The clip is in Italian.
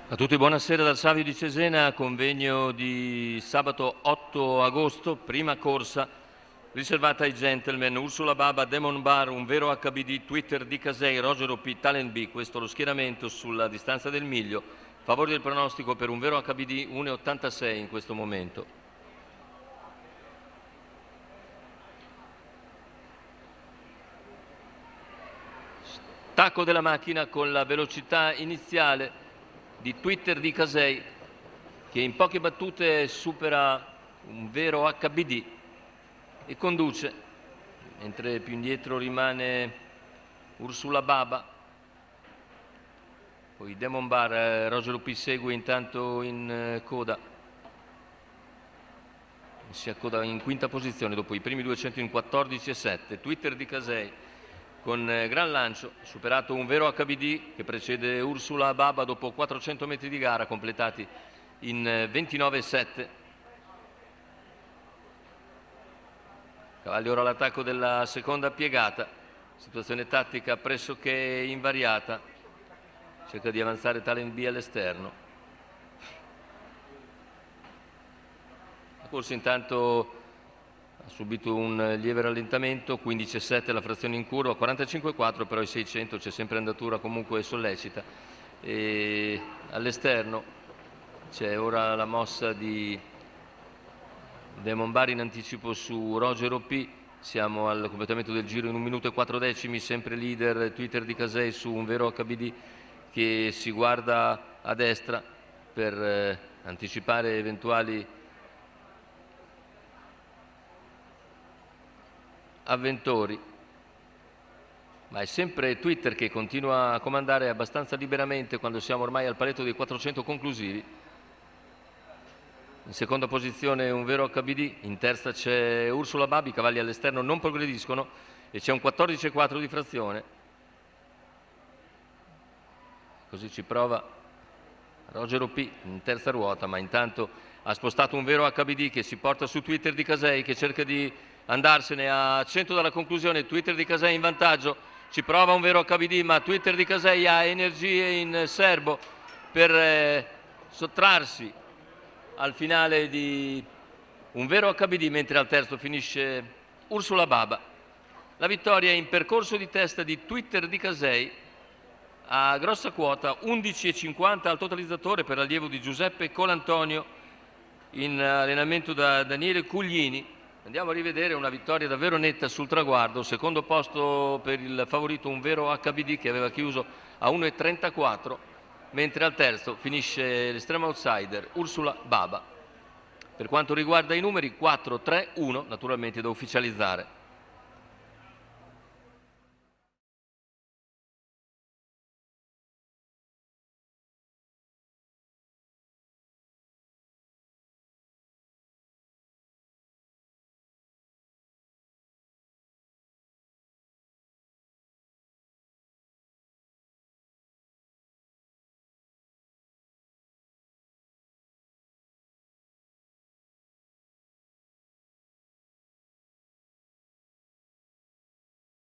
A tutti buonasera dal Savio di Cesena, convegno di sabato 8 agosto, prima corsa riservata ai gentleman. Ursula Baba, Demon Bar, un vero HBD, Twitter di Casei, Roger OP, Talent B. Questo lo schieramento sulla distanza del miglio. Favore del pronostico per un vero HBD 1,86 in questo momento. Stacco della macchina con la velocità iniziale di Twitter di Casei, che in poche battute supera un vero HBD e conduce, mentre più indietro rimane Ursula Baba. Poi Demon Bar, Roger Lupi segue intanto in coda. Si accoda in quinta posizione dopo i primi 200 in 14,7. Twitter di Casei con gran lancio, superato un vero HBD che precede Ursula Baba dopo 400 metri di gara completati in 29,7. Cavalli ora all'attacco della seconda piegata, situazione tattica pressoché invariata, cerca di avanzare Talent B all'esterno. La corsa intanto ha subito un lieve rallentamento, 15,7 la frazione in curva, 45,4 però i 600 c'è sempre andatura comunque sollecita. E all'esterno c'è ora la mossa di Demon Bar in anticipo su Roger OP. Siamo al completamento del giro in 1 minuto e 4 decimi, sempre leader Twitter di Casei su un vero HBD che si guarda a destra per anticipare eventuali avventori, ma è sempre Twitter che continua a comandare abbastanza liberamente quando siamo ormai al paletto dei 400 conclusivi. In seconda posizione un vero HBD, in terza c'è Ursula Babi, i cavalli all'esterno non progrediscono e c'è un 14,4 di frazione. Così ci prova Roger OP in terza ruota, ma intanto ha spostato un vero HBD che si porta su Twitter di Casei, che cerca di andarsene a 100 dalla conclusione. Twitter di Casei in vantaggio, ci prova un vero HBD, ma Twitter di Casei ha energie in serbo per sottrarsi al finale di un vero HBD, mentre al terzo finisce Ursula Baba. La vittoria in percorso di testa di Twitter di Casei a grossa quota, 11,50 al totalizzatore per l'allievo di Giuseppe Colantonio in allenamento da Daniele Cuglini. Andiamo a rivedere una vittoria davvero netta sul traguardo, secondo posto per il favorito un vero HBD che aveva chiuso a 1,34, mentre al terzo finisce l'estremo outsider Ursula Baba. Per quanto riguarda i numeri 4-3-1, naturalmente da ufficializzare.